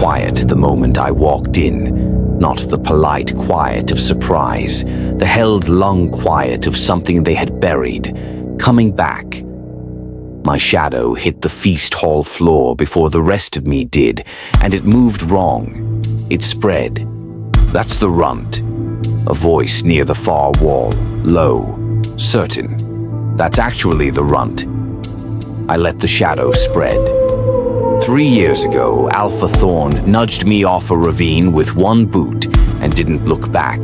quiet the moment I walked in, not the polite quiet of surprise, the held lung quiet of something they had buried, coming back. My shadow hit the feast hall floor before the rest of me did, and it moved wrong. It spread. That's the Runt. A voice near the far wall, low, certain. That's actually the Runt. I let the shadow spread. 3 years ago, Alpha Thorne nudged me off a ravine with one boot and didn't look back.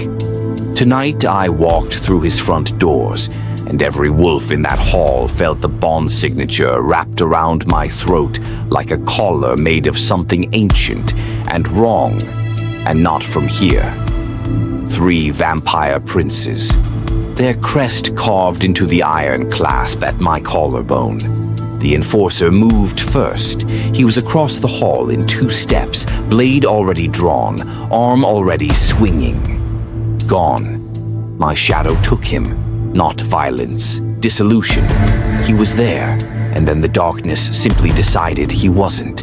Tonight, I walked through his front doors, and every wolf in that hall felt the bond signature wrapped around my throat like a collar made of something ancient and wrong, and not from here. 3 vampire princes, their crest carved into the iron clasp at my collarbone. The enforcer moved first. He was across the hall in 2 steps, blade already drawn, arm already swinging. Gone. My shadow took him. Not violence, dissolution. He was there, and then the darkness simply decided he wasn't.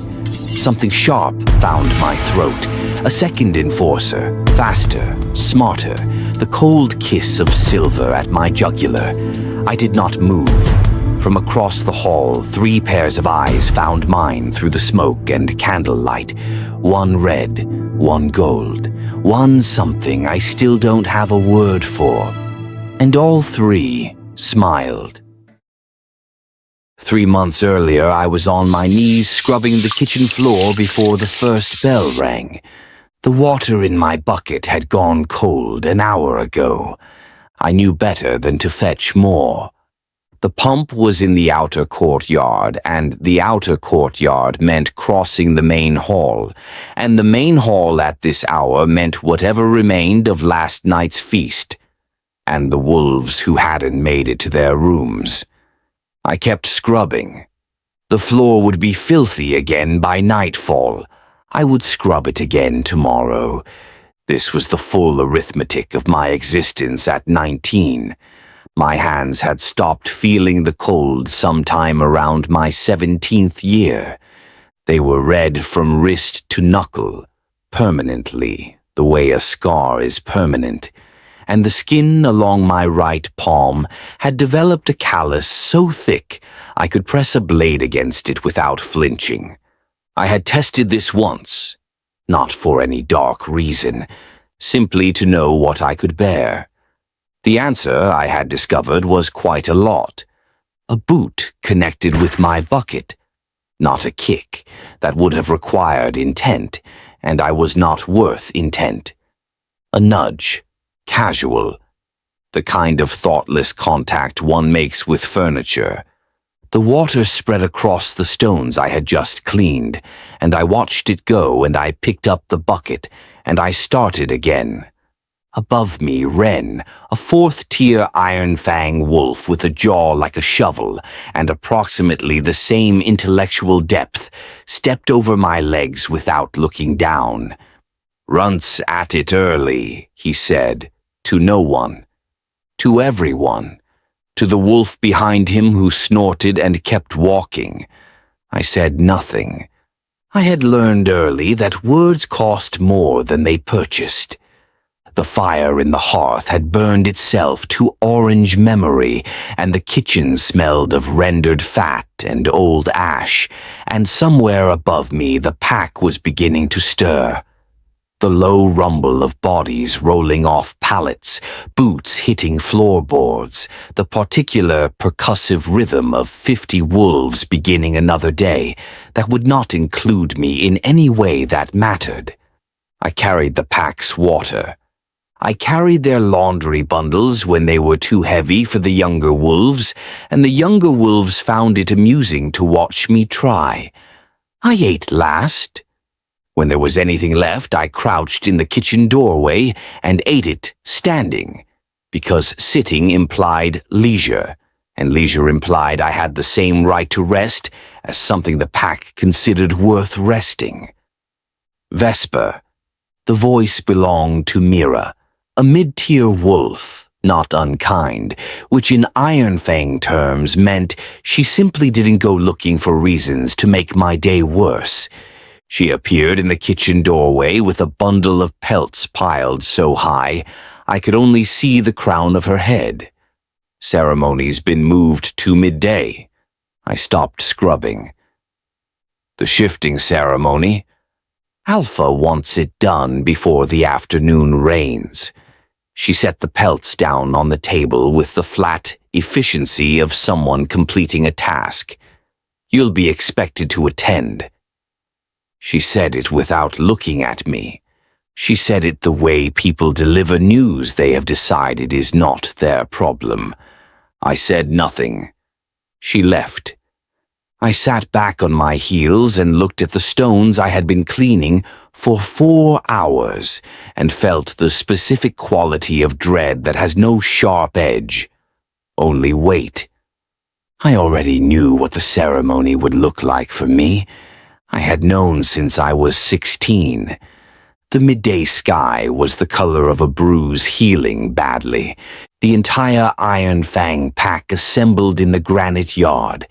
Something sharp found my throat. A second enforcer, faster, smarter, the cold kiss of silver at my jugular. I did not move. From across the hall, 3 pairs of eyes found mine through the smoke and candlelight. One red, one gold, one something I still don't have a word for. And all 3 smiled. 3 months earlier, I was on my knees scrubbing the kitchen floor before the first bell rang. The water in my bucket had gone cold an hour ago. I knew better than to fetch more. The pump was in the outer courtyard, and the outer courtyard meant crossing the main hall, and the main hall at this hour meant whatever remained of last night's feast, and the wolves who hadn't made it to their rooms. I kept scrubbing. The floor would be filthy again by nightfall. I would scrub it again tomorrow. This was the full arithmetic of my existence at 19. My hands had stopped feeling the cold sometime around my 17th year. They were red from wrist to knuckle, permanently, the way a scar is permanent. And the skin along my right palm had developed a callus so thick I could press a blade against it without flinching. I had tested this once, not for any dark reason, simply to know what I could bear. The answer, I had discovered, was quite a lot. A boot connected with my bucket, not a kick that would have required intent, and I was not worth intent. A nudge. Casual, the kind of thoughtless contact one makes with furniture. The water spread across the stones I had just cleaned, and I watched it go, and I picked up the bucket, and I started again. Above me, Wren, a 4th-tier Ironfang wolf with a jaw like a shovel and approximately the same intellectual depth, stepped over my legs without looking down. "Runt's at it early," he said. To no one. To everyone. To the wolf behind him who snorted and kept walking. I said nothing. I had learned early that words cost more than they purchased. The fire in the hearth had burned itself to orange memory, and the kitchen smelled of rendered fat and old ash, and somewhere above me the pack was beginning to stir. The low rumble of bodies rolling off pallets, boots hitting floorboards, the particular percussive rhythm of 50 wolves beginning another day that would not include me in any way that mattered. I carried the pack's water. I carried their laundry bundles when they were too heavy for the younger wolves, and the younger wolves found it amusing to watch me try. I ate last. When there was anything left, I crouched in the kitchen doorway and ate it standing, because sitting implied leisure, and leisure implied I had the same right to rest as something the pack considered worth resting. Vesper. The voice belonged to Mira, a mid-tier wolf, not unkind, which in Ironfang terms meant she simply didn't go looking for reasons to make my day worse. She appeared in the kitchen doorway with a bundle of pelts piled so high I could only see the crown of her head. Ceremony's been moved to midday. I stopped scrubbing. The shifting ceremony? Alpha wants it done before the afternoon rains. She set the pelts down on the table with the flat efficiency of someone completing a task. You'll be expected to attend. She said it without looking at me. She said it the way people deliver news they have decided is not their problem. I said nothing. She left. I sat back on my heels and looked at the stones I had been cleaning for 4 hours and felt the specific quality of dread that has no sharp edge, only weight. I already knew what the ceremony would look like for me. I had known since I was 16. The midday sky was the color of a bruise healing badly. The entire Ironfang pack assembled in the granite yard.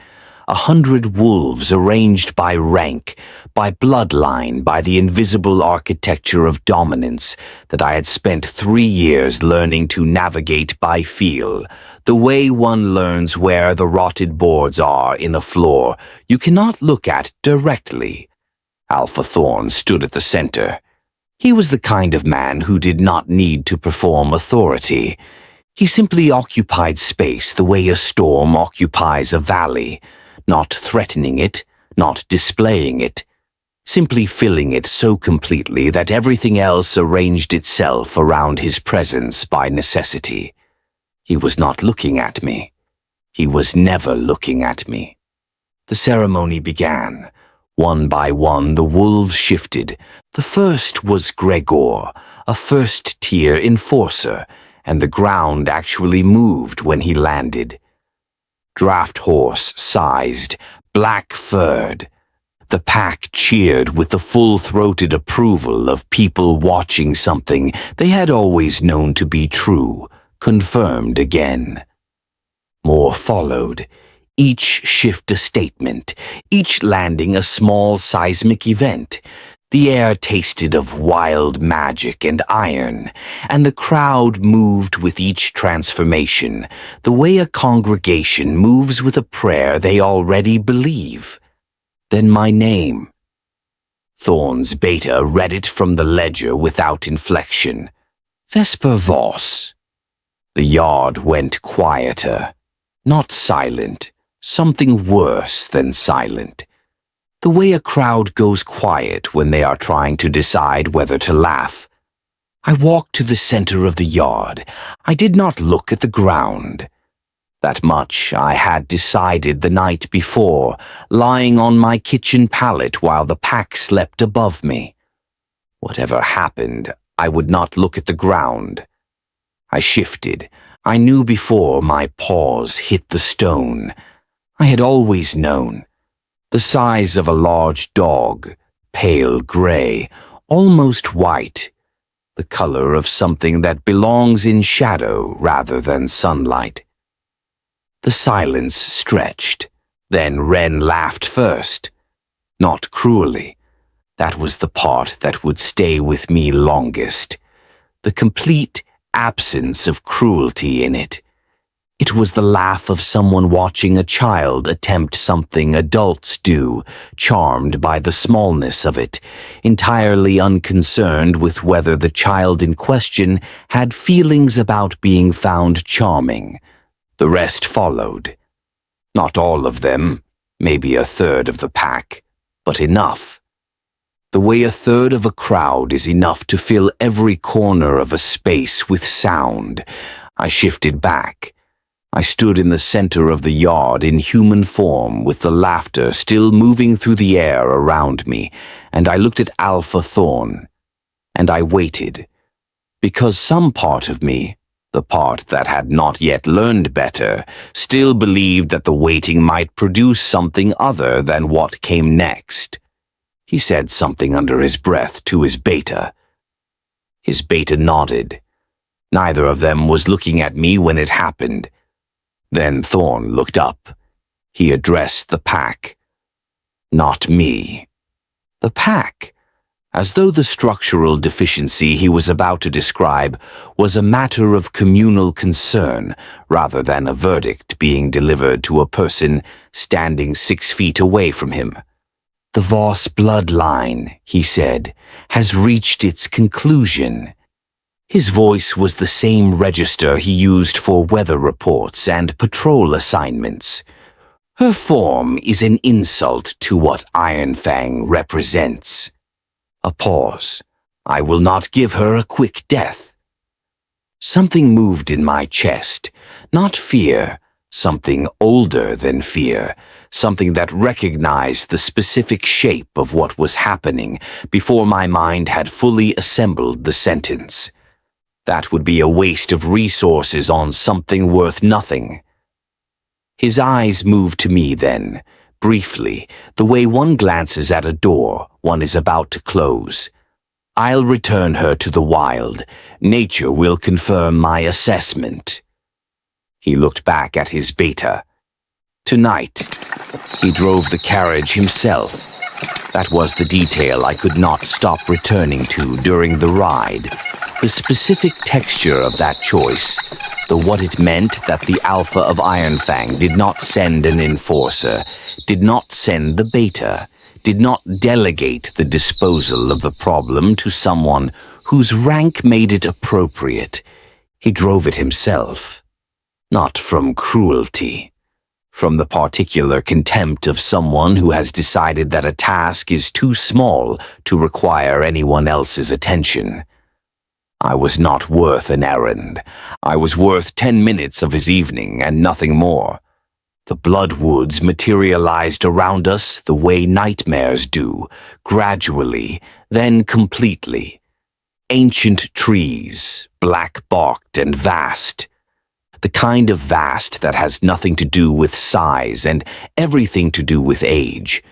100 wolves arranged by rank, by bloodline, by the invisible architecture of dominance that I had spent 3 years learning to navigate by feel. The way one learns where the rotted boards are in a floor you cannot look at directly. Alpha Thorne stood at the center. He was the kind of man who did not need to perform authority. He simply occupied space the way a storm occupies a valley, not threatening it, not displaying it, simply filling it so completely that everything else arranged itself around his presence by necessity. He was not looking at me. He was never looking at me. The ceremony began. One by one, the wolves shifted. The first was Gregor, a first-tier enforcer, and the ground actually moved when he landed. Draft horse sized, black-furred. The pack cheered with the full-throated approval of people watching something they had always known to be true, confirmed again. More followed, each shift a statement, each landing a small seismic event. The air tasted of wild magic and iron, and the crowd moved with each transformation, the way a congregation moves with a prayer they already believe. Then my name. Thorne's beta read it from the ledger without inflection. Vesper Voss. The yard went quieter. Not silent, something worse than silent. The way a crowd goes quiet when they are trying to decide whether to laugh. I walked to the center of the yard. I did not look at the ground. That much I had decided the night before, lying on my kitchen pallet while the pack slept above me. Whatever happened, I would not look at the ground. I shifted. I knew before my paws hit the stone. I had always known. The size of a large dog, pale gray, almost white, the color of something that belongs in shadow rather than sunlight. The silence stretched. Then Wren laughed first. Not cruelly. That was the part that would stay with me longest. The complete absence of cruelty in it. It was the laugh of someone watching a child attempt something adults do, charmed by the smallness of it, entirely unconcerned with whether the child in question had feelings about being found charming. The rest followed. Not all of them, maybe a third of the pack, but enough. The way a third of a crowd is enough to fill every corner of a space with sound. I shifted back. I stood in the center of the yard in human form with the laughter still moving through the air around me, and I looked at Alpha Thorne. And I waited, because some part of me, the part that had not yet learned better, still believed that the waiting might produce something other than what came next. He said something under his breath to his beta. His beta nodded. Neither of them was looking at me when it happened. Then Thorne looked up. He addressed the pack. Not me. The pack, as though the structural deficiency he was about to describe was a matter of communal concern rather than a verdict being delivered to a person standing 6 feet away from him. The Voss bloodline, he said, has reached its conclusion. His voice was the same register he used for weather reports and patrol assignments. Her form is an insult to what Ironfang represents. A pause. I will not give her a quick death. Something moved in my chest, not fear, something older than fear, something that recognized the specific shape of what was happening before my mind had fully assembled the sentence. That would be a waste of resources on something worth nothing. His eyes moved to me then, briefly, the way one glances at a door one is about to close. I'll return her to the wild. Nature will confirm my assessment. He looked back at his beta. Tonight, he drove the carriage himself. That was the detail I could not stop returning to during the ride. The specific texture of that choice, what it meant that the Alpha of Ironfang did not send an enforcer, did not send the beta, did not delegate the disposal of the problem to someone whose rank made it appropriate. He drove it himself. Not from cruelty. From the particular contempt of someone who has decided that a task is too small to require anyone else's attention. I was not worth an errand. I was worth 10 minutes of his evening and nothing more. The bloodwoods materialized around us the way nightmares do, gradually, then completely. Ancient trees, black-barked and vast. The kind of vast that has nothing to do with size and everything to do with age.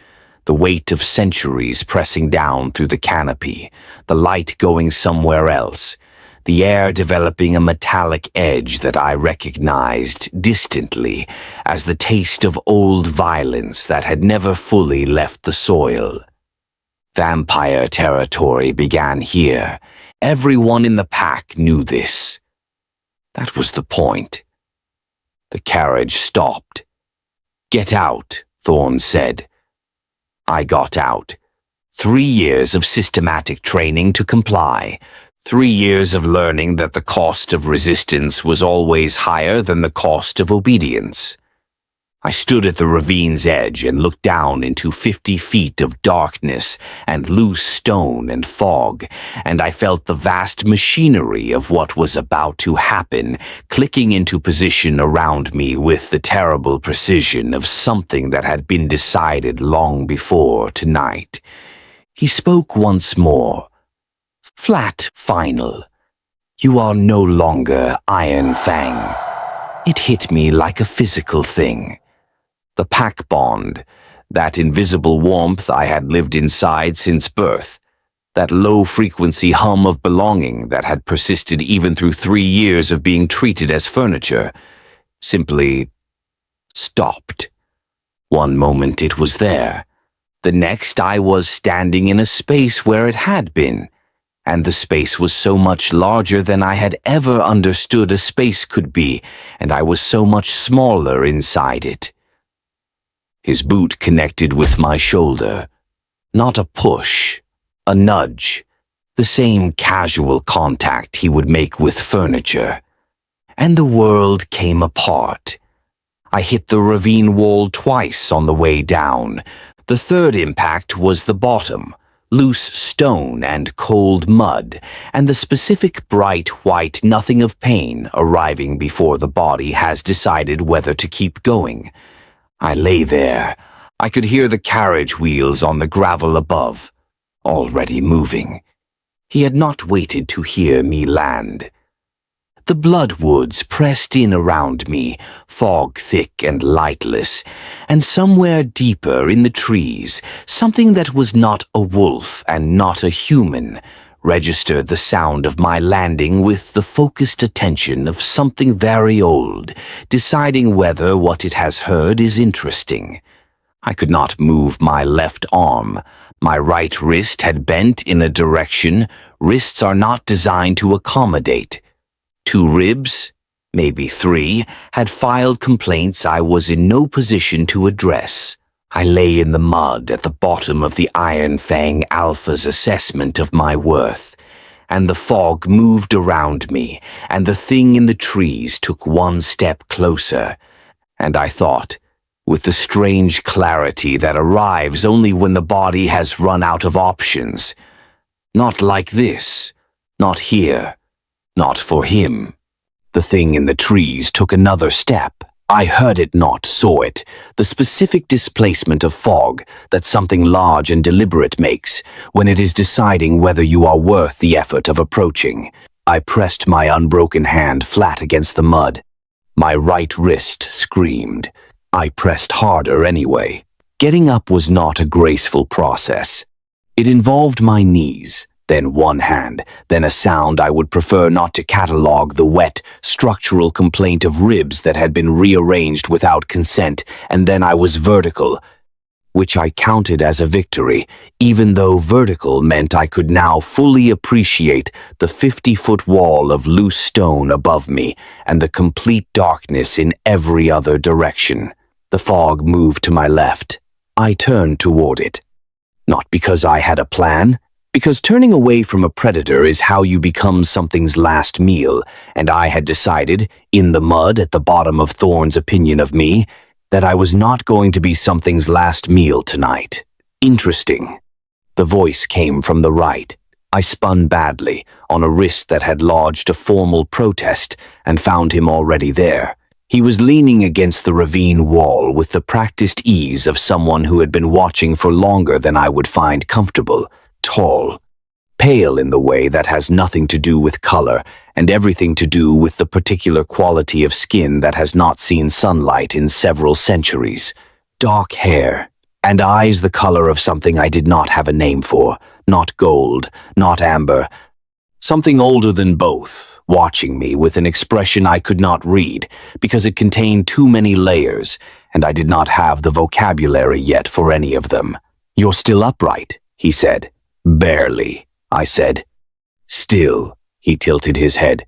The weight of centuries pressing down through the canopy, the light going somewhere else, the air developing a metallic edge that I recognized distantly as the taste of old violence that had never fully left the soil. Vampire territory began here. Everyone in the pack knew this. That was the point. The carriage stopped. "Get out," Thorne said. I got out. 3 years of systematic training to comply. 3 years of learning that the cost of resistance was always higher than the cost of obedience. I stood at the ravine's edge and looked down into 50 feet of darkness and loose stone and fog, and I felt the vast machinery of what was about to happen clicking into position around me with the terrible precision of something that had been decided long before tonight. He spoke once more. Flat, final. You are no longer Ironfang. It hit me like a physical thing. The pack bond, that invisible warmth I had lived inside since birth, that low-frequency hum of belonging that had persisted even through 3 years of being treated as furniture, simply stopped. One moment it was there. The next I was standing in a space where it had been, and the space was so much larger than I had ever understood a space could be, and I was so much smaller inside it. His boot connected with my shoulder. Not a push, a nudge, the same casual contact he would make with furniture. And the world came apart. I hit the ravine wall twice on the way down. The third impact was the bottom, loose stone and cold mud, and the specific bright white nothing of pain arriving before the body has decided whether to keep going. I lay there. I could hear the carriage wheels on the gravel above, already moving. He had not waited to hear me land. The bloodwoods pressed in around me, fog thick and lightless, and somewhere deeper in the trees, something that was not a wolf and not a human, registered the sound of my landing with the focused attention of something very old, deciding whether what it has heard is interesting. I could not move my left arm. My right wrist had bent in a direction wrists are not designed to accommodate. 2 ribs, maybe 3, had filed complaints I was in no position to address. I lay in the mud at the bottom of the Ironfang Alpha's assessment of my worth, and the fog moved around me, and the thing in the trees took one step closer, and I thought, with the strange clarity that arrives only when the body has run out of options, not like this, not here, not for him. The thing in the trees took another step. I heard it not, saw it, the specific displacement of fog that something large and deliberate makes when it is deciding whether you are worth the effort of approaching. I pressed my unbroken hand flat against the mud. My right wrist screamed. I pressed harder anyway. Getting up was not a graceful process. It involved my knees, then one hand, then a sound I would prefer not to catalogue, the wet, structural complaint of ribs that had been rearranged without consent, and then I was vertical, which I counted as a victory, even though vertical meant I could now fully appreciate the 50-foot wall of loose stone above me and the complete darkness in every other direction. The fog moved to my left. I turned toward it. Not because I had a plan, because turning away from a predator is how you become something's last meal, and I had decided, in the mud at the bottom of Thorne's opinion of me, that I was not going to be something's last meal tonight. Interesting. The voice came from the right. I spun badly, on a wrist that had lodged a formal protest, and found him already there. He was leaning against the ravine wall with the practiced ease of someone who had been watching for longer than I would find comfortable. Tall, pale in the way that has nothing to do with color and everything to do with the particular quality of skin that has not seen sunlight in several centuries. Dark hair, and eyes the color of something I did not have a name for, not gold, not amber, something older than both, watching me with an expression I could not read because it contained too many layers, and I did not have the vocabulary yet for any of them. "You're still upright," he said. "Barely," I said. "Still," he tilted his head.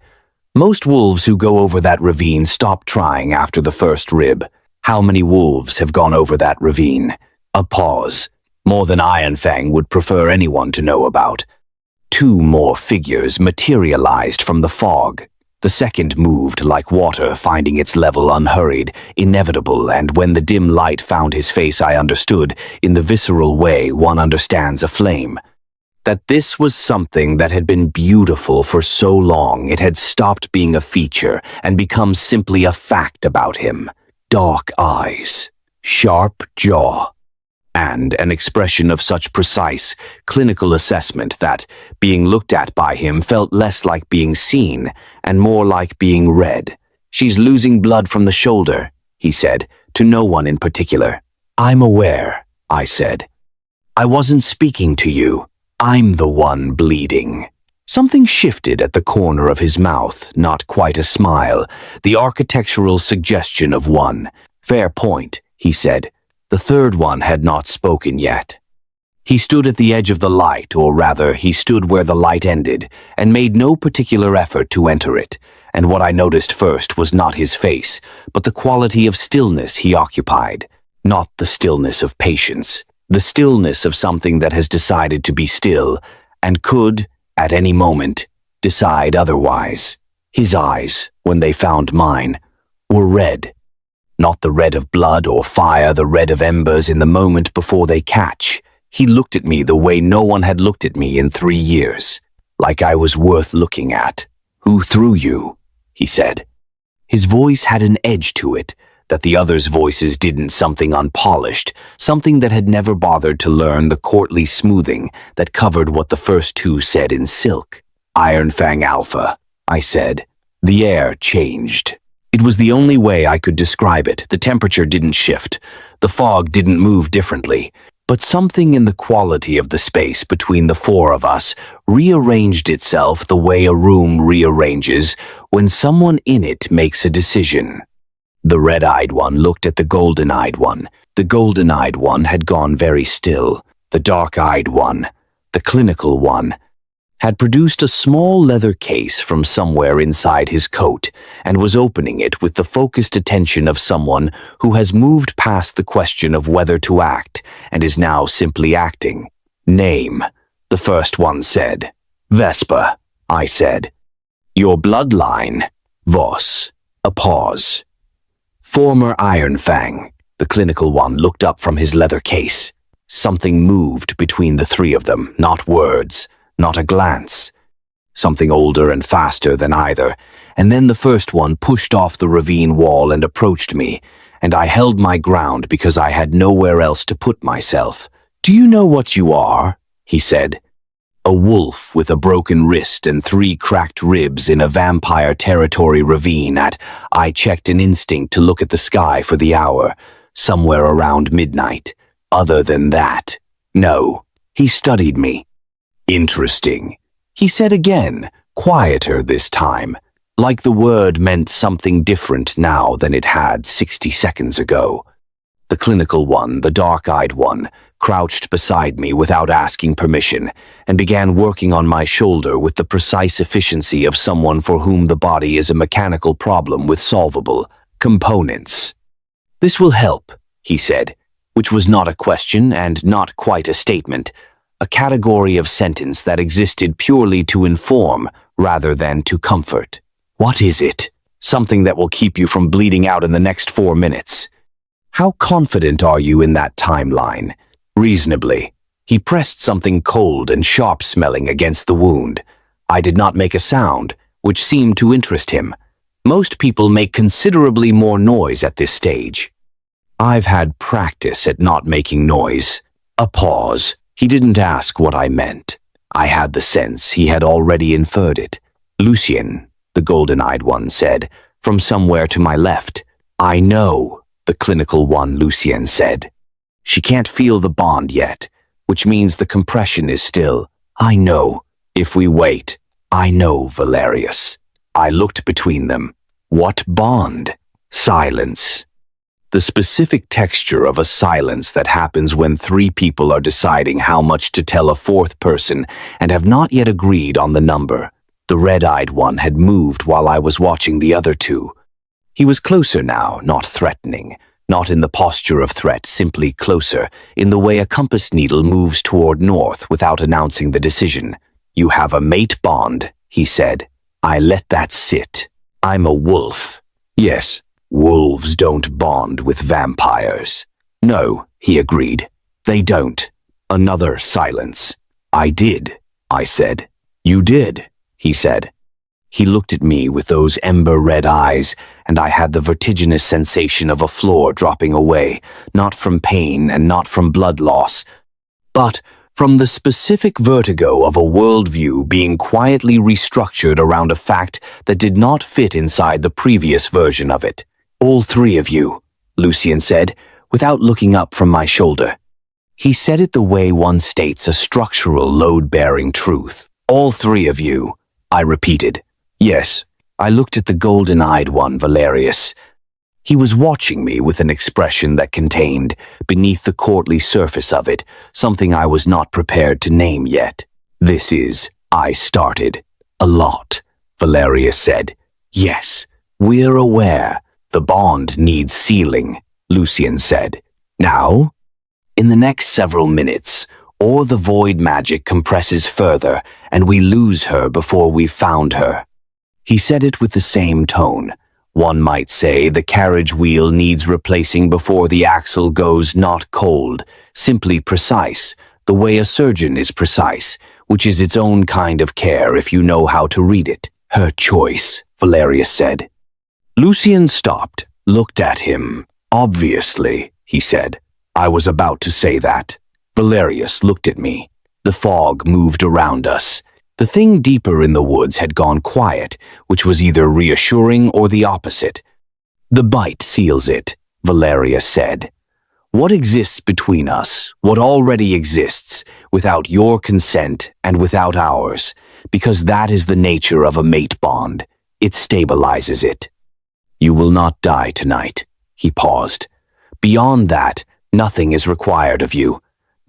"Most wolves who go over that ravine stop trying after the first rib. How many wolves have gone over that ravine?" A pause. More than Ironfang would prefer anyone to know about. 2 more figures materialized from the fog. The second moved like water, finding its level unhurried, inevitable, and when the dim light found his face I understood, in the visceral way one understands a flame, that this was something that had been beautiful for so long it had stopped being a feature and become simply a fact about him. Dark eyes, sharp jaw, and an expression of such precise, clinical assessment that, being looked at by him, felt less like being seen and more like being read. "She's losing blood from the shoulder," he said, to no one in particular. "I'm aware," I said. "I wasn't speaking to you. I'm the one bleeding." Something shifted at the corner of his mouth, not quite a smile, the architectural suggestion of one. "Fair point," he said. The third one had not spoken yet. He stood at the edge of the light, or rather, he stood where the light ended, and made no particular effort to enter it, and what I noticed first was not his face, but the quality of stillness he occupied. Not the stillness of patience, the stillness of something that has decided to be still, and could, at any moment, decide otherwise. His eyes, when they found mine, were red. Not the red of blood or fire, the red of embers in the moment before they catch. He looked at me the way no one had looked at me in 3 years, like I was worth looking at. "Who threw you?" he said. His voice had an edge to it, that the others' voices didn't, something unpolished, something that had never bothered to learn the courtly smoothing that covered what the first 2 said in silk. "Ironfang Alpha," I said. The air changed. It was the only way I could describe it. The temperature didn't shift. The fog didn't move differently. But something in the quality of the space between the 4 of us rearranged itself the way a room rearranges when someone in it makes a decision. The red-eyed one looked at the golden-eyed one. The golden-eyed one had gone very still. the dark-eyed one, the clinical one, had produced a small leather case from somewhere inside his coat and was opening it with the focused attention of someone who has moved past the question of whether to act and is now simply acting. Name, the first one said. Vesper, I said. Your bloodline, Voss. A pause. Former Ironfang, the clinical one looked up from his leather case. Something moved between the three of them, not words, not a glance. Something older and faster than either, and then the first one pushed off the ravine wall and approached me, and I held my ground because I had nowhere else to put myself. Do you know what you are? He said. A wolf with a broken wrist and 3 cracked ribs in a vampire territory ravine I checked an instinct to look at the sky for the hour, somewhere around midnight. Other than that, no. He studied me. Interesting, he said again, quieter this time, like the word meant something different now than it had 60 seconds ago. The clinical one, the dark-eyed one, crouched beside me without asking permission and began working on my shoulder with the precise efficiency of someone for whom the body is a mechanical problem with solvable components. This will help, he said, which was not a question and not quite a statement, a category of sentence that existed purely to inform rather than to comfort. What is it? Something that will keep you from bleeding out in the next 4 minutes. How confident are you in that timeline? Reasonably. He pressed something cold and sharp-smelling against the wound. I did not make a sound, which seemed to interest him. Most people make considerably more noise at this stage. I've had practice at not making noise. A pause. He didn't ask what I meant. I had the sense he had already inferred it. Lucien, the golden-eyed one said, from somewhere to my left. I know, the clinical one, Lucien said. She can't feel the bond yet, which means the compression is still. I know. If we wait. I know, Valerius. I looked between them. What bond? Silence. The specific texture of a silence that happens when 3 people are deciding how much to tell a 4th person and have not yet agreed on the number. The red-eyed one had moved while I was watching the other 2. He was closer now, not threatening, not in the posture of threat, simply closer, in the way a compass needle moves toward north without announcing the decision. You have a mate bond, he said. I let that sit. I'm a wolf. Yes. Wolves don't bond with vampires. No, he agreed. They don't. Another silence. I did, I said. You did, he said. He looked at me with those ember-red eyes, and I had the vertiginous sensation of a floor dropping away, not from pain and not from blood loss, but from the specific vertigo of a worldview being quietly restructured around a fact that did not fit inside the previous version of it. All 3 of you, Lucien said, without looking up from my shoulder. He said it the way one states a structural load-bearing truth. All 3 of you, I repeated. Yes, I looked at the golden-eyed one, Valerius. He was watching me with an expression that contained, beneath the courtly surface of it, something I was not prepared to name yet. This is, I started. A lot, Valerius said. Yes, we're aware. The bond needs sealing, Lucien said. Now? In the next several minutes, or the void magic compresses further, and we lose her before we've found her. He said it with the same tone. One might say the carriage wheel needs replacing before the axle goes not cold, simply precise, the way a surgeon is precise, which is its own kind of care if you know how to read it. Her choice, Valerius said. Lucien stopped, looked at him. Obviously, he said. I was about to say that. Valerius looked at me. The fog moved around us. The thing deeper in the woods had gone quiet, which was either reassuring or the opposite. The bite seals it, Valerius said. What exists between us, what already exists, without your consent and without ours, because that is the nature of a mate bond. It stabilizes it. You will not die tonight, he paused. Beyond that, nothing is required of you.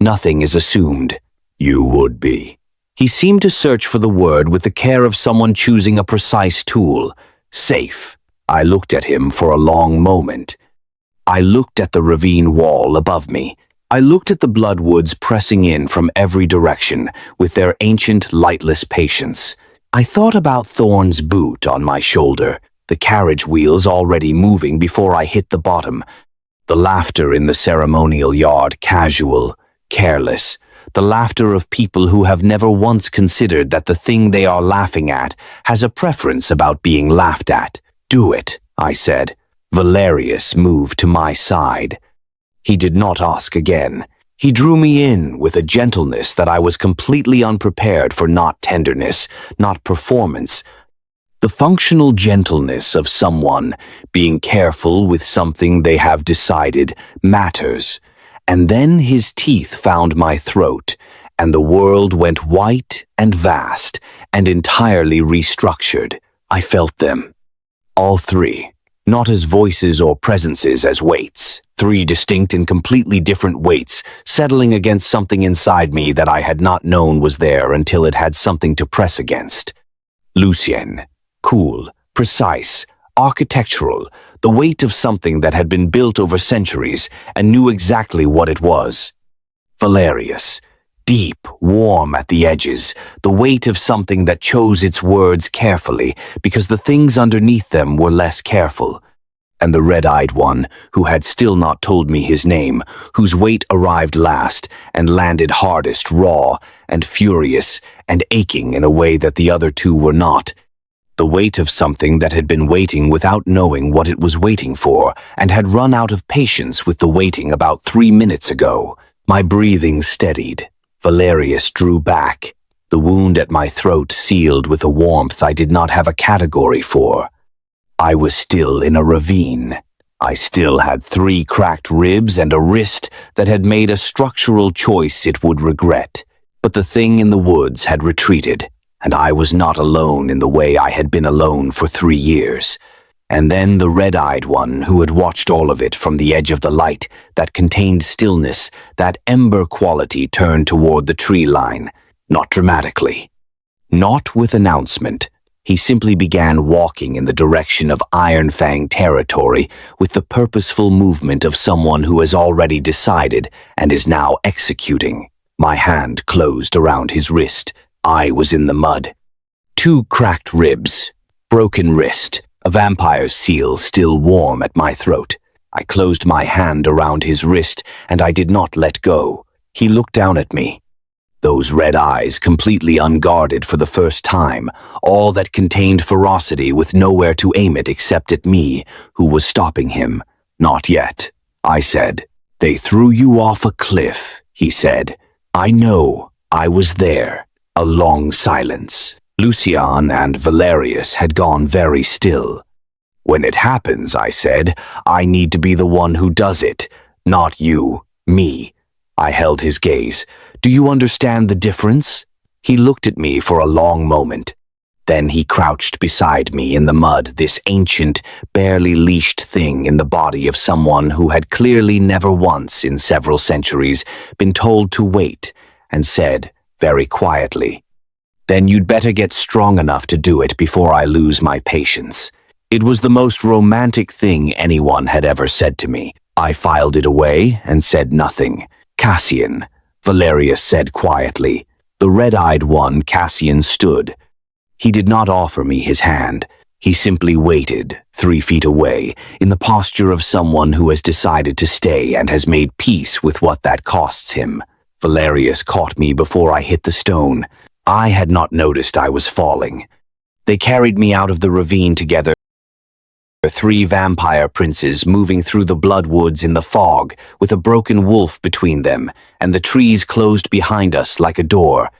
Nothing is assumed. You would be. He seemed to search for the word with the care of someone choosing a precise tool. Safe. I looked at him for a long moment. I looked at the ravine wall above me. I looked at the bloodwoods pressing in from every direction with their ancient, lightless patience. I thought about Thorne's boot on my shoulder, the carriage wheels already moving before I hit the bottom, the laughter in the ceremonial yard, casual, careless, the laughter of people who have never once considered that the thing they are laughing at has a preference about being laughed at. Do it, I said. Valerius moved to my side. He did not ask again. He drew me in with a gentleness that I was completely unprepared for, not tenderness, not performance. The functional gentleness of someone being careful with something they have decided matters. And then his teeth found my throat, and the world went white and vast and entirely restructured. I felt them. All three. Not as voices or presences, as weights. Three distinct and completely different weights, settling against something inside me that I had not known was there until it had something to press against. Lucien. Cool, precise, architectural, the weight of something that had been built over centuries and knew exactly what it was. Valerius. Deep, warm at the edges, the weight of something that chose its words carefully because the things underneath them were less careful. And the red-eyed one, who had still not told me his name, whose weight arrived last and landed hardest, raw and furious and aching in a way that the other two were not. The weight of something that had been waiting without knowing what it was waiting for and had run out of patience with the waiting about 3 minutes ago. My breathing steadied. Valerius drew back, the wound at my throat sealed with a warmth I did not have a category for. I was still in a ravine. I still had 3 cracked ribs and a wrist that had made a structural choice it would regret. But the thing in the woods had retreated, and I was not alone in the way I had been alone for 3 years. And then the red-eyed one who had watched all of it from the edge of the light that contained stillness, that ember quality, turned toward the tree line, not dramatically, not with announcement. He simply began walking in the direction of Ironfang territory with the purposeful movement of someone who has already decided and is now executing. My hand closed around his wrist. I was in the mud. 2 cracked ribs, broken wrist, a vampire's seal still warm at my throat. I closed my hand around his wrist, and I did not let go. He looked down at me. Those red eyes, completely unguarded for the first time, all that contained ferocity with nowhere to aim it except at me, who was stopping him. Not yet, I said. They threw you off a cliff, he said. I know, I was there. A long silence. Lucien and Valerius had gone very still. When it happens, I said, I need to be the one who does it, not you, me. I held his gaze. Do you understand the difference? He looked at me for a long moment. Then he crouched beside me in the mud, this ancient, barely leashed thing in the body of someone who had clearly never once in several centuries been told to wait, and said, very quietly, "Then you'd better get strong enough to do it before I lose my patience." It was the most romantic thing anyone had ever said to me. I filed it away and said nothing. "Cassian," Valerius said quietly. The red-eyed one, Cassian, stood. He did not offer me his hand. He simply waited, 3 feet away, in the posture of someone who has decided to stay and has made peace with what that costs him. Valerius caught me before I hit the stone. I had not noticed I was falling. They carried me out of the ravine together. 3 vampire princes moving through the bloodwoods in the fog, with a broken wolf between them, and the trees closed behind us like a door,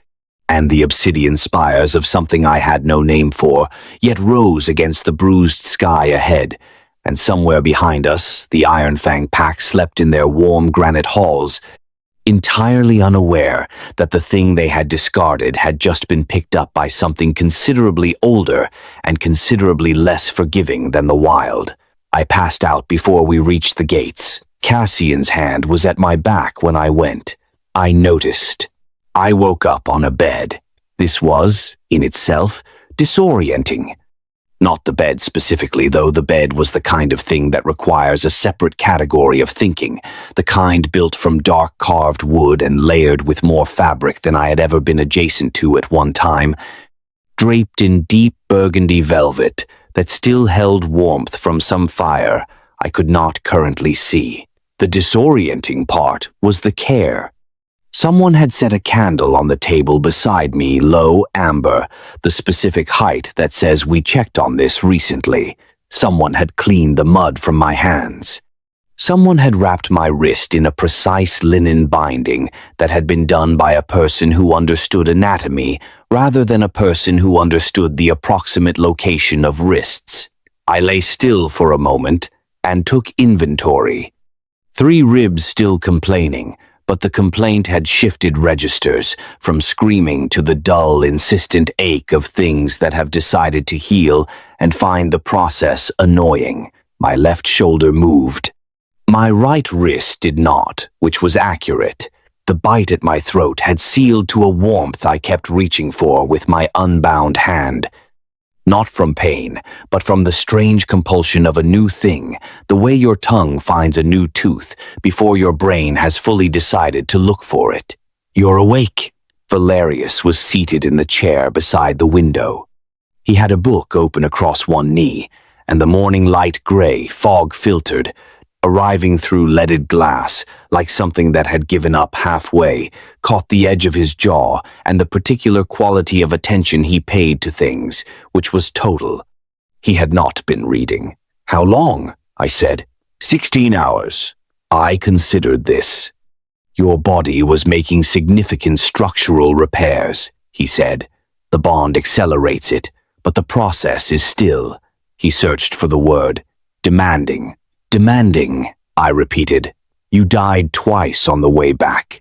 and the obsidian spires of something I had no name for, yet rose against the bruised sky ahead, and somewhere behind us, the Ironfang pack slept in their warm granite halls, entirely unaware that the thing they had discarded had just been picked up by something considerably older and considerably less forgiving than the wild. I passed out before we reached the gates. Cassian's hand was at my back when I went. I noticed. I woke up on a bed. This was, in itself, disorienting. Not the bed specifically, though. The bed was the kind of thing that requires a separate category of thinking, the kind built from dark carved wood and layered with more fabric than I had ever been adjacent to at one time, draped in deep burgundy velvet that still held warmth from some fire I could not currently see. The disorienting part was the care. Someone had set a candle on the table beside me, low amber, the specific height that says we checked on this recently. Someone had cleaned the mud from my hands. Someone had wrapped my wrist in a precise linen binding that had been done by a person who understood anatomy rather than a person who understood the approximate location of wrists. I lay still for a moment and took inventory. 3 ribs still complaining, but the complaint had shifted registers from screaming to the dull, insistent ache of things that have decided to heal and find the process annoying. My left shoulder moved. My right wrist did not, which was accurate. The bite at my throat had sealed to a warmth I kept reaching for with my unbound hand. Not from pain, but from the strange compulsion of a new thing, the way your tongue finds a new tooth before your brain has fully decided to look for it. "You're awake." Valerius was seated in the chair beside the window. He had a book open across one knee, and the morning light gray, fog-filtered, arriving through leaded glass, like something that had given up halfway, caught the edge of his jaw and the particular quality of attention he paid to things, which was total. He had not been reading. "How long?" I said. 16 hours. I considered this. "Your body was making significant structural repairs," he said. "The bond accelerates it, but the process is still," he searched for the word, "demanding." "Demanding," I repeated. "You died twice on the way back."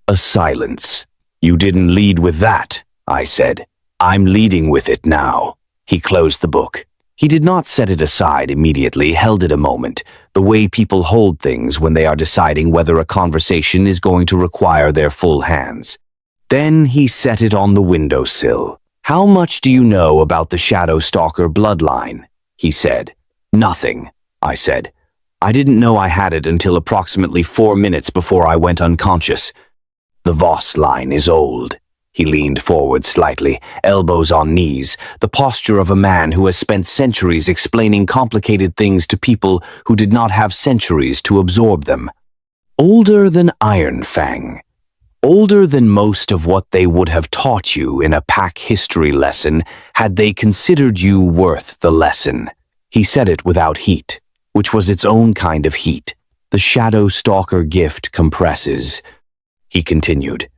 A silence. "You didn't lead with that," I said. "I'm leading with it now." He closed the book. He did not set it aside immediately, held it a moment, the way people hold things when they are deciding whether a conversation is going to require their full hands. Then he set it on the windowsill. "How much do you know about the Shadow Stalker bloodline?" he said. "Nothing," I said. "I didn't know I had it until approximately 4 minutes before I went unconscious." "The Voss line is old." He leaned forward slightly, elbows on knees, the posture of a man who has spent centuries explaining complicated things to people who did not have centuries to absorb them. "Older than Ironfang. Older than most of what they would have taught you in a pack history lesson had they considered you worth the lesson." He said it without heat, which was its own kind of heat. "The Shadow Stalker gift compresses," he continued.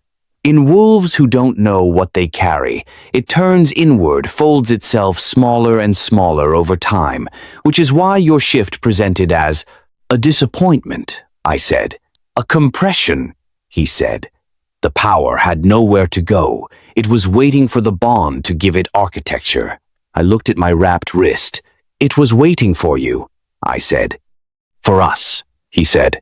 "In wolves who don't know what they carry, it turns inward, folds itself smaller and smaller over time, which is why your shift presented as a disappointment," I said. "A compression," he said. "The power had nowhere to go. It was waiting for the bond to give it architecture." I looked at my wrapped wrist. "It was waiting for you," I said. "For us," he said.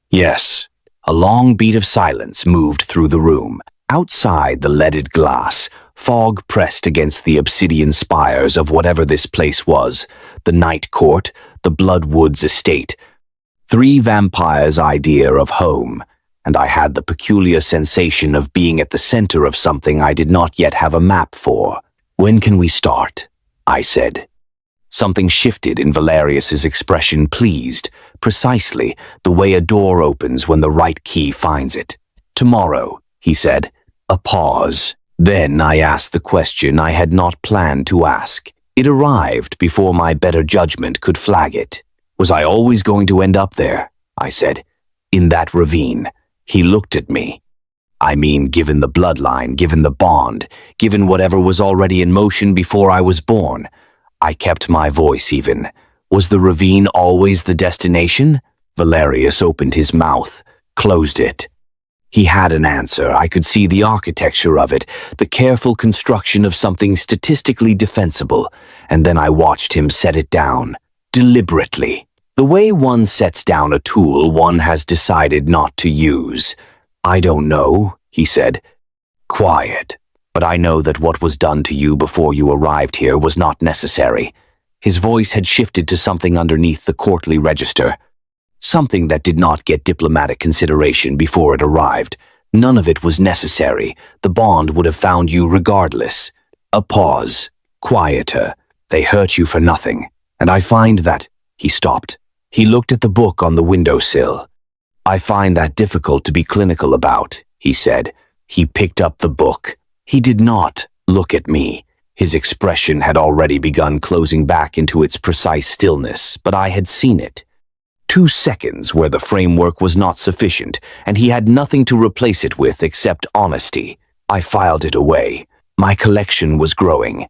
"Yes." A long beat of silence moved through the room. Outside the leaded glass, fog pressed against the obsidian spires of whatever this place was, the Night Court, the Bloodwoods estate. 3 vampires' idea of home, and I had the peculiar sensation of being at the center of something I did not yet have a map for. "When can we start?" I said. Something shifted in Valerius's expression, pleased, precisely the way a door opens when the right key finds it. "Tomorrow," he said. A pause. Then I asked the question I had not planned to ask. It arrived before my better judgment could flag it. "Was I always going to end up there?" I said. "In that ravine." He looked at me. "I mean, given the bloodline, given the bond, given whatever was already in motion before I was born." I kept my voice even. "Was the ravine always the destination?" Valerius opened his mouth, closed it. He had an answer. I could see the architecture of it, the careful construction of something statistically defensible, and then I watched him set it down, deliberately. The way one sets down a tool one has decided not to use. I don't know, he said. Quiet. But I know that what was done to you before you arrived here was not necessary. His voice had shifted to something underneath the courtly register. Something that did not get diplomatic consideration before it arrived. None of it was necessary. The bond would have found you regardless. A pause. Quieter. They hurt you for nothing. And I find that... He stopped. He looked at the book on the windowsill. I find that difficult to be clinical about, he said. He picked up the book. He did not look at me. His expression had already begun closing back into its precise stillness, but I had seen it. 2 seconds where the framework was not sufficient, and he had nothing to replace it with except honesty. I filed it away. My collection was growing.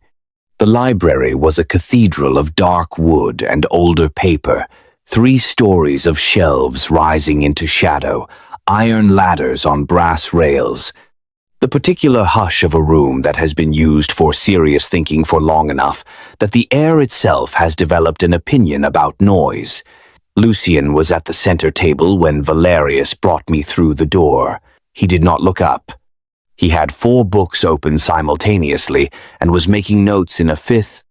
The library was a cathedral of dark wood and older paper, 3 stories of shelves rising into shadow, iron ladders on brass rails. The particular hush of a room that has been used for serious thinking for long enough that the air itself has developed an opinion about noise. Lucian was at the center table when Valerius brought me through the door. He did not look up. He had 4 books open simultaneously and was making notes in a 5th,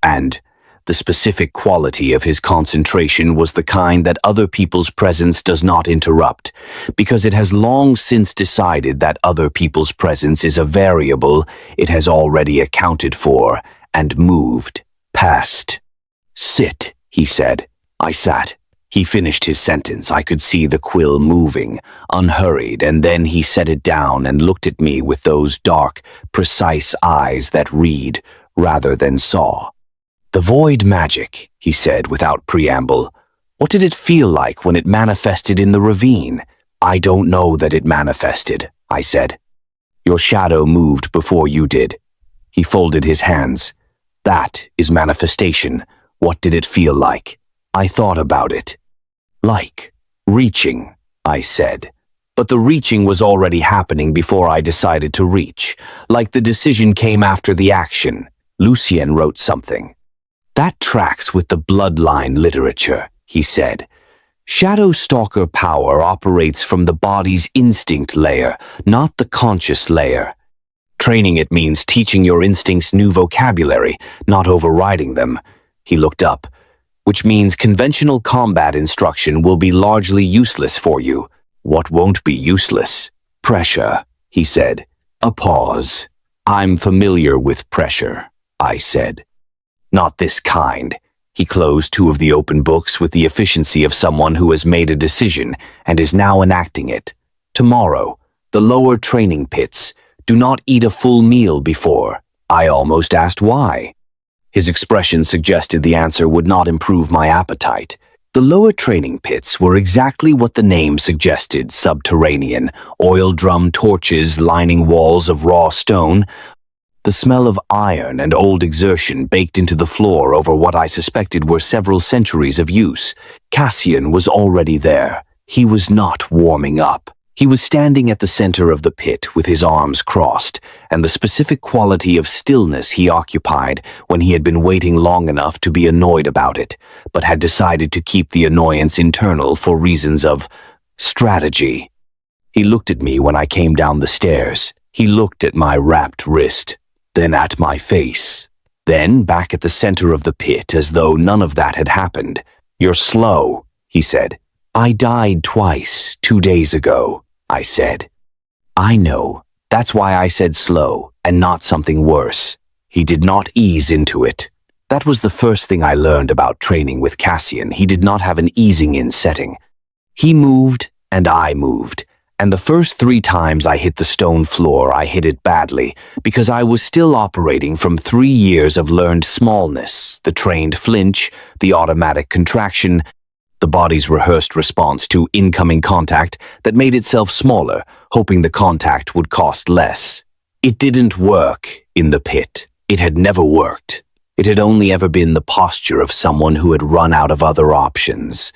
and the specific quality of his concentration was the kind that other people's presence does not interrupt, because it has long since decided that other people's presence is a variable it has already accounted for and moved past. Sit, he said. I sat. He finished his sentence. I could see the quill moving, unhurried, and then he set it down and looked at me with those dark, precise eyes that read rather than saw. The void magic, he said without preamble. What did it feel like when it manifested in the ravine? I don't know that it manifested, I said. Your shadow moved before you did. He folded his hands. That is manifestation. What did it feel like? I thought about it. Like reaching, I said. But the reaching was already happening before I decided to reach. Like the decision came after the action. Lucian wrote something. That tracks with the bloodline literature, he said. Shadow Stalker power operates from the body's instinct layer, not the conscious layer. Training it means teaching your instincts new vocabulary, not overriding them. He looked up. Which means conventional combat instruction will be largely useless for you. What won't be useless? Pressure, he said. A pause. I'm familiar with pressure, I said. Not this kind. He closed 2 of the open books with the efficiency of someone who has made a decision and is now enacting it. Tomorrow, the lower training pits. Do not eat a full meal before. I almost asked why. His expression suggested the answer would not improve my appetite. The lower training pits were exactly what the name suggested, subterranean, oil drum torches lining walls of raw stone, the smell of iron and old exertion baked into the floor over what I suspected were several centuries of use. Cassian was already there. He was not warming up. He was standing at the center of the pit with his arms crossed, and the specific quality of stillness he occupied when he had been waiting long enough to be annoyed about it, but had decided to keep the annoyance internal for reasons of strategy. He looked at me when I came down the stairs. He looked at my wrapped wrist, then at my face, then back at the center of the pit as though none of that had happened. You're slow, he said. I died twice 2 days ago, I said. I know. That's why I said slow and not something worse. He did not ease into it. That was the first thing I learned about training with Cassian. He did not have an easing in setting. He moved and I moved. And the first 3 times I hit the stone floor, I hit it badly, because I was still operating from 3 years of learned smallness, the trained flinch, the automatic contraction, the body's rehearsed response to incoming contact that made itself smaller, hoping the contact would cost less. It didn't work in the pit. It had never worked. It had only ever been the posture of someone who had run out of other options.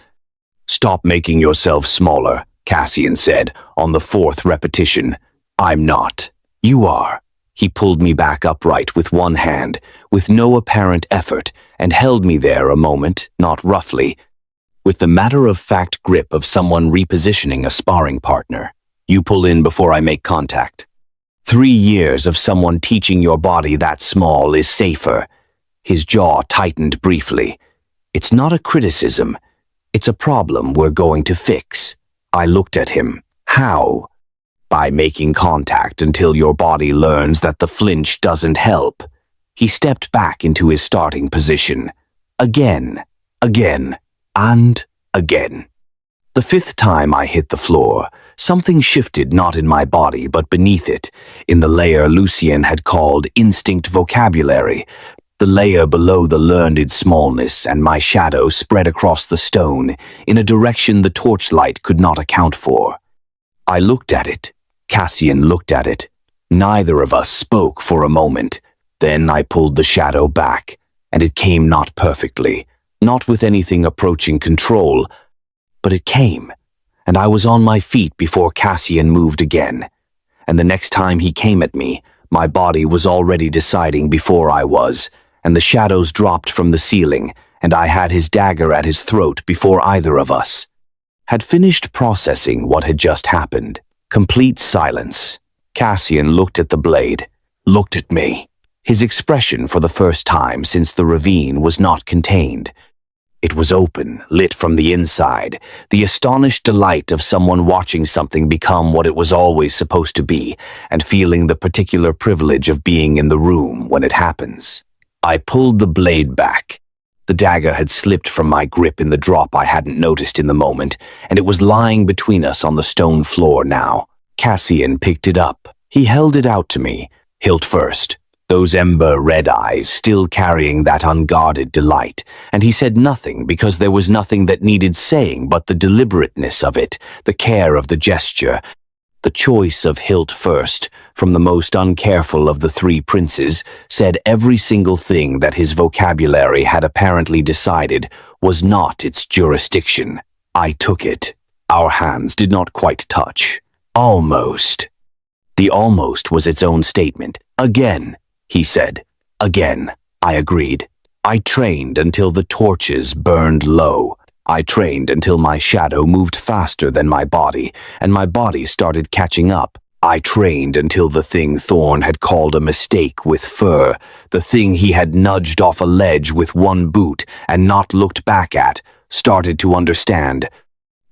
Stop making yourself smaller, Cassian said, on the 4th repetition. I'm not. You are. He pulled me back upright with one hand, with no apparent effort, and held me there a moment, not roughly, with the matter-of-fact grip of someone repositioning a sparring partner. You pull in before I make contact. 3 years of someone teaching your body that small is safer. His jaw tightened briefly. It's not a criticism. It's a problem we're going to fix. I looked at him. How? By making contact until your body learns that the flinch doesn't help. He stepped back into his starting position. Again, and again. The 5th time I hit the floor, something shifted not in my body but beneath it, in the layer Lucien had called instinct vocabulary, the layer below the learned smallness, and my shadow spread across the stone in a direction the torchlight could not account for. I looked at it. Cassian looked at it. Neither of us spoke for a moment. Then I pulled the shadow back, and it came not perfectly, not with anything approaching control, but it came, and I was on my feet before Cassian moved again. And the next time he came at me, my body was already deciding before I was, and the shadows dropped from the ceiling, and I had his dagger at his throat before either of us had finished processing what had just happened. Complete silence. Cassian looked at the blade, looked at me. His expression for the first time since the ravine was not contained. It was open, lit from the inside, the astonished delight of someone watching something become what it was always supposed to be, and feeling the particular privilege of being in the room when it happens. I pulled the blade back. The dagger had slipped from my grip in the drop I hadn't noticed in the moment, and it was lying between us on the stone floor now. Cassian picked it up. He held it out to me, hilt first, those ember red eyes still carrying that unguarded delight, and he said nothing because there was nothing that needed saying but the deliberateness of it, the care of the gesture, the choice of hilt first, from the most uncareful of the 3 princes, said every single thing that his vocabulary had apparently decided was not its jurisdiction. I took it. Our hands did not quite touch. Almost. The almost was its own statement. Again, he said. Again, I agreed. I trained until the torches burned low. I trained until my shadow moved faster than my body, and my body started catching up. I trained until the thing Thorne had called a mistake with fur, the thing he had nudged off a ledge with one boot and not looked back at, started to understand.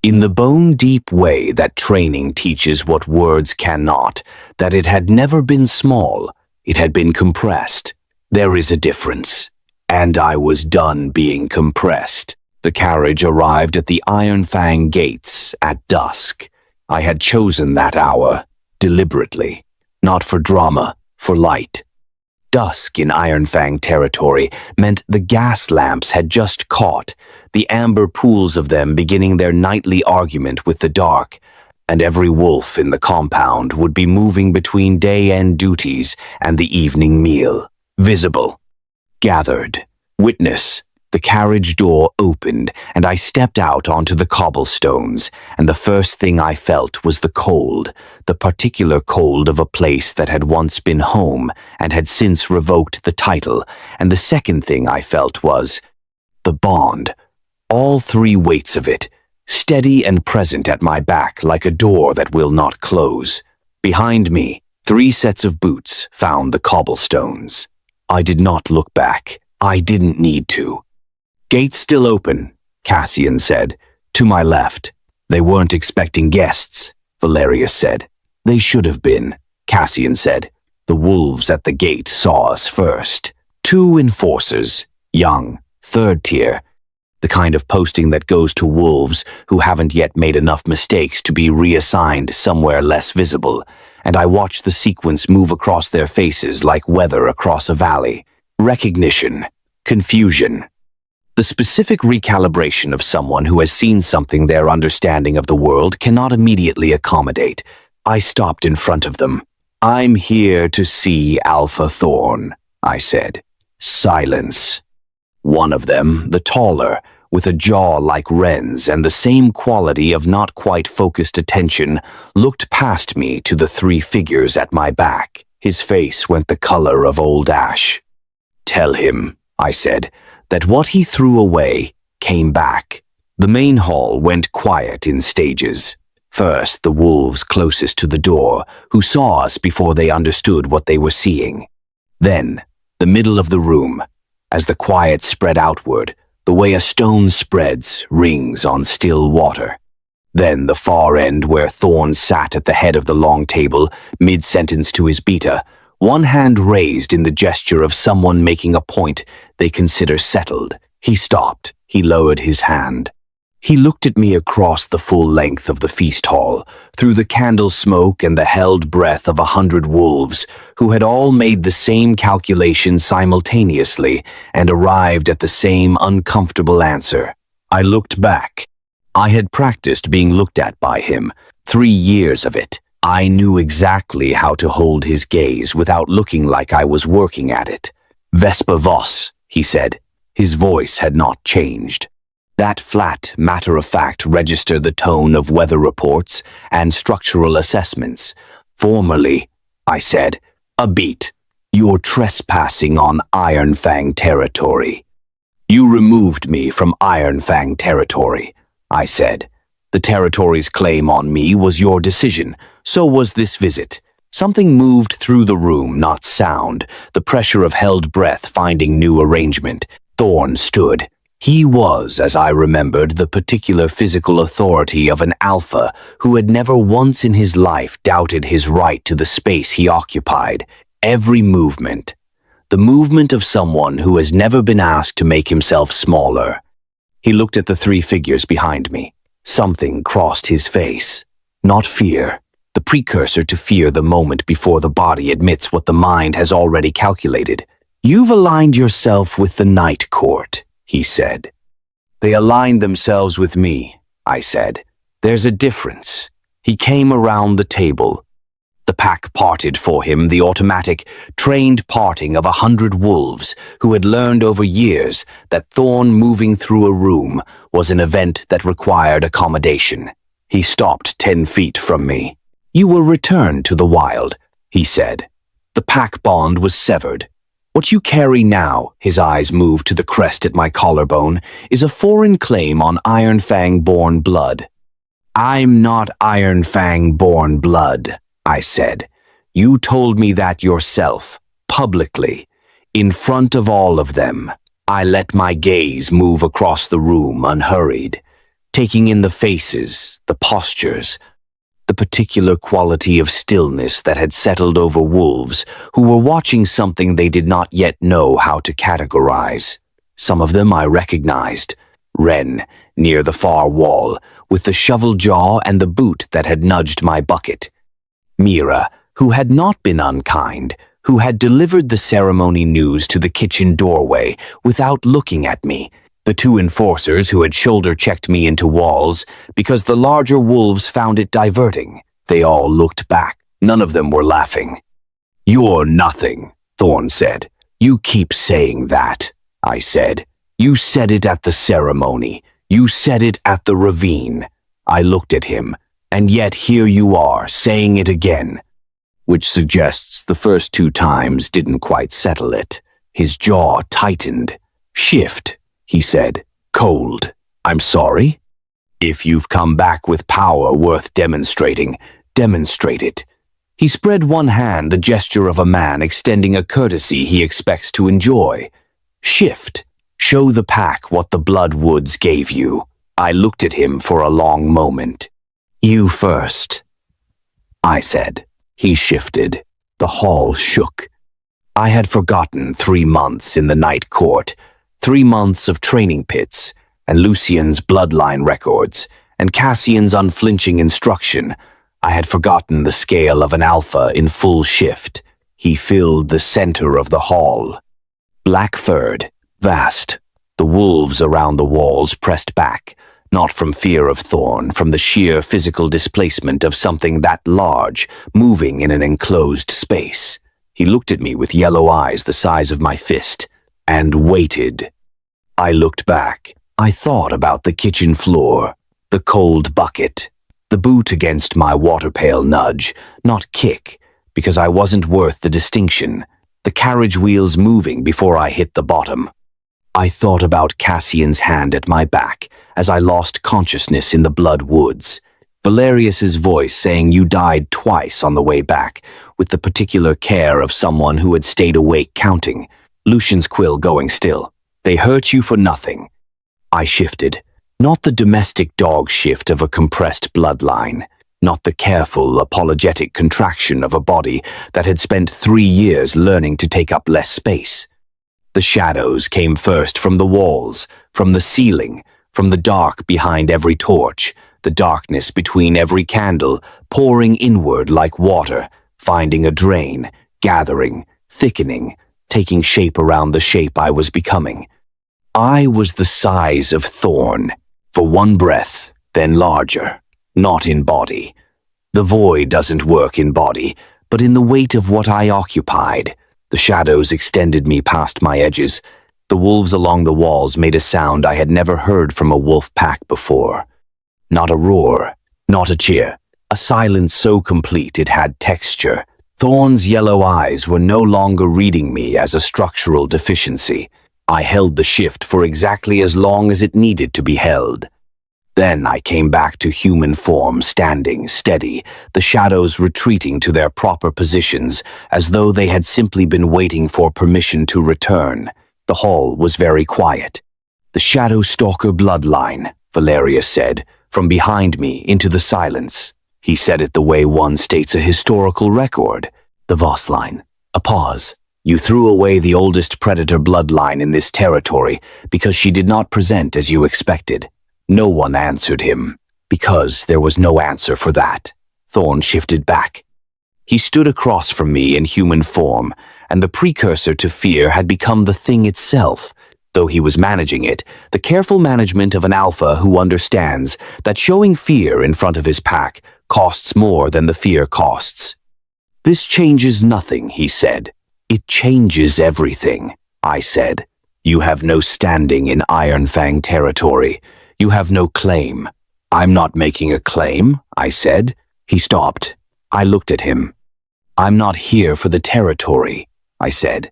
In the bone-deep way that training teaches what words cannot, that it had never been small, it had been compressed. There is a difference. And I was done being compressed. The carriage arrived at the Ironfang gates at dusk. I had chosen that hour, deliberately, not for drama, for light. Dusk in Ironfang territory meant the gas lamps had just caught, the amber pools of them beginning their nightly argument with the dark, and every wolf in the compound would be moving between day-end duties and the evening meal. Visible. Gathered. Witness. The carriage door opened, and I stepped out onto the cobblestones, and the first thing I felt was the cold, the particular cold of a place that had once been home and had since revoked the title, and the second thing I felt was the bond, all 3 weights of it, steady and present at my back like a door that will not close. Behind me, 3 sets of boots found the cobblestones. I did not look back. I didn't need to. Gates still open, Cassian said. To my left. They weren't expecting guests, Valerius said. They should have been, Cassian said. The wolves at the gate saw us first. 2 enforcers, young, 3rd tier. The kind of posting that goes to wolves who haven't yet made enough mistakes to be reassigned somewhere less visible, and I watched the sequence move across their faces like weather across a valley. Recognition. Confusion. The specific recalibration of someone who has seen something their understanding of the world cannot immediately accommodate. I stopped in front of them. I'm here to see Alpha Thorne, I said. Silence. One of them, the taller, with a jaw like Wren's and the same quality of not quite focused attention, looked past me to the 3 figures at my back. His face went the color of old ash. Tell him, I said, that what he threw away came back. The main hall went quiet in stages. First, the wolves closest to the door, who saw us before they understood what they were seeing. Then, the middle of the room, as the quiet spread outward, the way a stone spreads, rings on still water. Then the far end where Thorne sat at the head of the long table, mid-sentence to his beta, one hand raised in the gesture of someone making a point they consider settled. He stopped. He lowered his hand. He looked at me across the full length of the feast hall, through the candle smoke and the held breath of 100 wolves, who had all made the same calculation simultaneously and arrived at the same uncomfortable answer. I looked back. I had practiced being looked at by him, 3 years of it. I knew exactly how to hold his gaze without looking like I was working at it. "Vesper Voss," he said. His voice had not changed. That flat, matter-of-fact register the tone of weather reports and structural assessments. "Formerly," I said, "a beat. You're trespassing on Ironfang territory." "You removed me from Ironfang territory," I said. "The territory's claim on me was your decision. So was this visit." Something moved through the room, not sound, the pressure of held breath finding new arrangement. Thorne stood. He was, as I remembered, the particular physical authority of an alpha who had never once in his life doubted his right to the space he occupied. Every movement. The movement of someone who has never been asked to make himself smaller. He looked at the 3 figures behind me. Something crossed his face. Not fear. The precursor to fear the moment before the body admits what the mind has already calculated. "You've aligned yourself with the Night Court," he said. "They aligned themselves with me," I said. "There's a difference." He came around the table. The pack parted for him, the automatic, trained parting of 100 wolves who had learned over years that Thorne moving through a room was an event that required accommodation. He stopped 10 feet from me. "You were returned to the wild," he said. The pack bond was severed. "What you carry now," his eyes moved to the crest at my collarbone, "is a foreign claim on Ironfang-born blood." "I'm not Ironfang-born blood," I said. "You told me that yourself, publicly, in front of all of them." I let my gaze move across the room unhurried, taking in the faces, the postures, the particular quality of stillness that had settled over wolves who were watching something they did not yet know how to categorize. Some of them I recognized. Wren, near the far wall, with the shovel jaw and the boot that had nudged my bucket. Mira, who had not been unkind, who had delivered the ceremony news to the kitchen doorway without looking at me. The 2 enforcers who had shoulder-checked me into walls because the larger wolves found it diverting. They all looked back. None of them were laughing. "You're nothing," Thorne said. "You keep saying that," I said. "You said it at the ceremony. You said it at the ravine." I looked at him, and yet here you are, saying it again. Which suggests the first 2 times didn't quite settle it. His jaw tightened. "Shift," he said, cold. "I'm sorry? If you've come back with power worth demonstrating, demonstrate it." He spread one hand, the gesture of a man extending a courtesy he expects to enjoy. "Shift. Show the pack what the Bloodwoods gave you." I looked at him for a long moment. "You first," I said. He shifted. The hall shook. I had forgotten 3 months in the Night Court, 3 months of training pits, and Lucian's bloodline records, and Cassian's unflinching instruction. I had forgotten the scale of an alpha in full shift. He filled the center of the hall. Black-furred, vast. The wolves around the walls pressed back, not from fear of Thorne, from the sheer physical displacement of something that large, moving in an enclosed space. He looked at me with yellow eyes the size of my fist, and waited. I looked back. I thought about the kitchen floor, the cold bucket, the boot against my water pail nudge, not kick, because I wasn't worth the distinction, the carriage wheels moving before I hit the bottom. I thought about Cassian's hand at my back as I lost consciousness in the blood woods. Valerius's voice saying you died twice on the way back, with the particular care of someone who had stayed awake counting. Lucian's quill going still. They hurt you for nothing. I shifted. Not the domestic dog shift of a compressed bloodline. Not the careful, apologetic contraction of a body that had spent 3 years learning to take up less space. The shadows came first from the walls, from the ceiling, from the dark behind every torch, the darkness between every candle, pouring inward like water, finding a drain, gathering, thickening, taking shape around the shape I was becoming. I was the size of Thorne, for one breath, then larger, not in body. The void doesn't work in body, but in the weight of what I occupied. The shadows extended me past my edges. The wolves along the walls made a sound I had never heard from a wolf pack before. Not a roar, not a cheer, a silence so complete it had texture. Thorne's yellow eyes were no longer reading me as a structural deficiency. I held the shift for exactly as long as it needed to be held. Then I came back to human form, standing steady, the shadows retreating to their proper positions, as though they had simply been waiting for permission to return. The hall was very quiet. "The Shadow Stalker bloodline," Valerius said, from behind me into the silence. He said it the way one states a historical record. "The Voss line." A pause. "You threw away the oldest predator bloodline in this territory because she did not present as you expected." No one answered him, because there was no answer for that. Thorne shifted back. He stood across from me in human form, and the precursor to fear had become the thing itself. Though he was managing it, the careful management of an alpha who understands that showing fear in front of his pack costs more than the fear costs. "This changes nothing," he said. "It changes everything," I said. "You have no standing in Ironfang territory. You have no claim." "I'm not making a claim," I said. He stopped. I looked at him. "I'm not here for the territory," I said.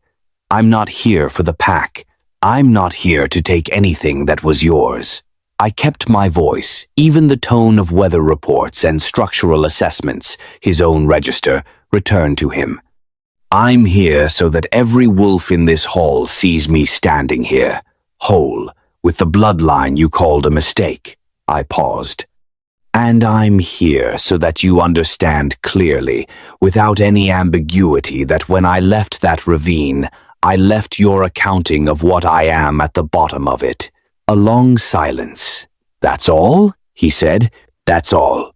"I'm not here for the pack. I'm not here to take anything that was yours." I kept my voice, even the tone of weather reports and structural assessments, his own register, returned to him. "I'm here so that every wolf in this hall sees me standing here, whole, with the bloodline you called a mistake." I paused. "And I'm here so that you understand clearly, without any ambiguity, that when I left that ravine, I left your accounting of what I am at the bottom of it." A long silence. "That's all?" he said. "That's all."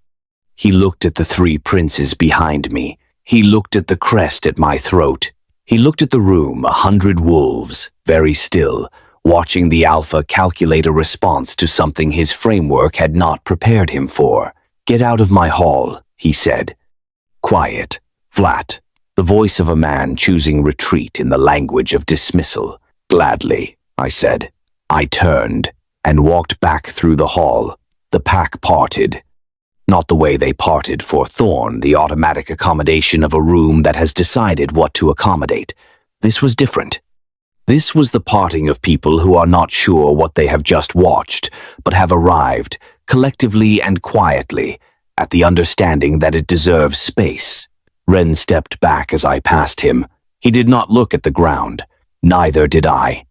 He looked at the 3 princes behind me. He looked at the crest at my throat. He looked at the room, 100 wolves, very still, watching the Alpha calculate a response to something his framework had not prepared him for. "Get out of my hall," he said. Quiet, flat, the voice of a man choosing retreat in the language of dismissal. "Gladly," I said. I turned and walked back through the hall. The pack parted. Not the way they parted for Thorne, the automatic accommodation of a room that has decided what to accommodate. This was different. This was the parting of people who are not sure what they have just watched, but have arrived, collectively and quietly, at the understanding that it deserves space. Ren stepped back as I passed him. He did not look at the ground. Neither did I.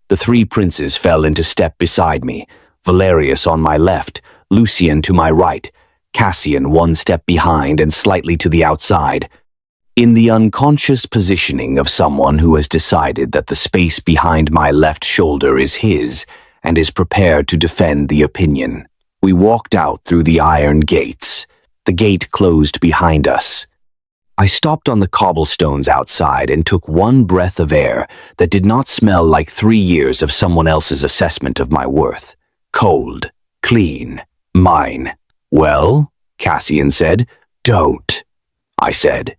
The 3 princes fell into step beside me, Valerius on my left, Lucian to my right, Cassian 1 step behind and slightly to the outside. In the unconscious positioning of someone who has decided that the space behind my left shoulder is his and is prepared to defend the opinion. We walked out through the iron gates. The gate closed behind us. I stopped on the cobblestones outside and took one breath of air that did not smell like 3 years of someone else's assessment of my worth. Cold, clean, mine. "Well," Cassian said. "Don't," I said.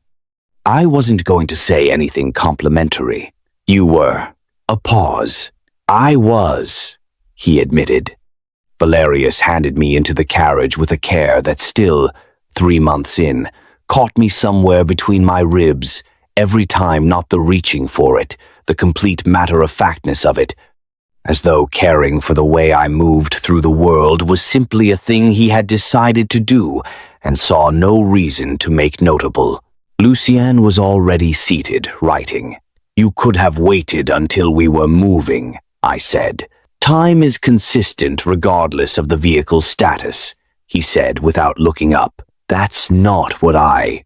I wasn't going to say anything complimentary. "You were." A pause. "I was," he admitted. Valerius handed me into the carriage with a care that still, 3 months in, caught me somewhere between my ribs, every time not the reaching for it, the complete matter-of-factness of it. as though caring for the way I moved through the world was simply a thing he had decided to do and saw no reason to make notable. Lucienne was already seated, writing. "You could have waited until we were moving," I said. "Time is consistent regardless of the vehicle's status," he said without looking up. "That's not what I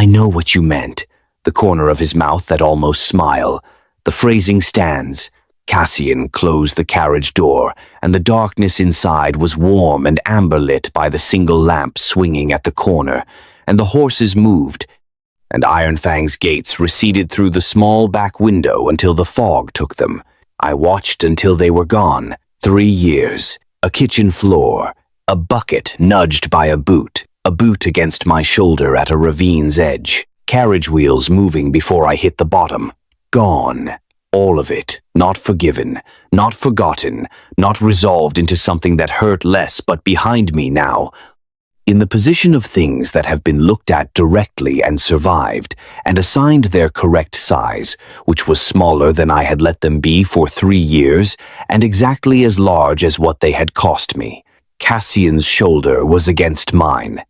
know what you meant," the corner of his mouth that almost smile. The phrasing stands. Cassian closed the carriage door, and the darkness inside was warm and amber-lit by the single lamp swinging at the corner, and the horses moved, and Ironfang's gates receded through the small back window until the fog took them. I watched until they were gone. 3 years, a kitchen floor, a bucket nudged by a boot against my shoulder at a ravine's edge, carriage wheels moving before I hit the bottom. Gone. All of it. Not forgiven, not forgotten, not resolved into something that hurt less, but behind me now. In the position of things that have been looked at directly and survived, and assigned their correct size, which was smaller than I had let them be for 3 years, and exactly as large as what they had cost me. Cassian's shoulder was against mine.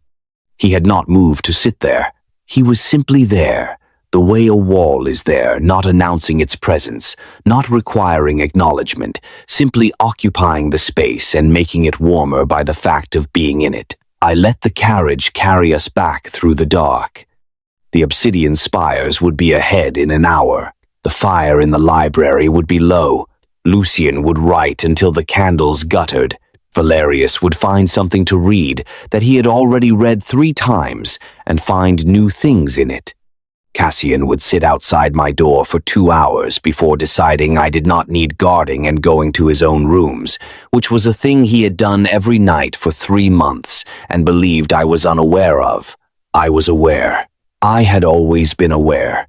He had not moved to sit there. He was simply there, the way a wall is there, not announcing its presence, not requiring acknowledgement, simply occupying the space and making it warmer by the fact of being in it. I let the carriage carry us back through the dark. The obsidian spires would be ahead in an hour. The fire in the library would be low. Lucian would write until the candles guttered. Valerius would find something to read that he had already read 3 times and find new things in it. Cassian would sit outside my door for 2 hours before deciding I did not need guarding and going to his own rooms, which was a thing he had done every night for 3 months and believed I was unaware of. I was aware. I had always been aware.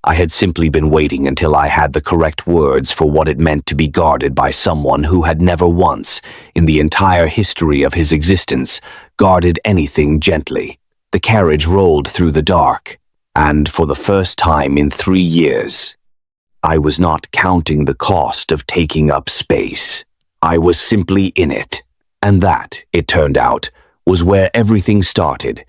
I had simply been waiting until I had the correct words for what it meant to be guarded by someone who had never once, in the entire history of his existence, guarded anything gently. The carriage rolled through the dark, and for the first time in 3 years, I was not counting the cost of taking up space. I was simply in it. And that, it turned out, was where everything started.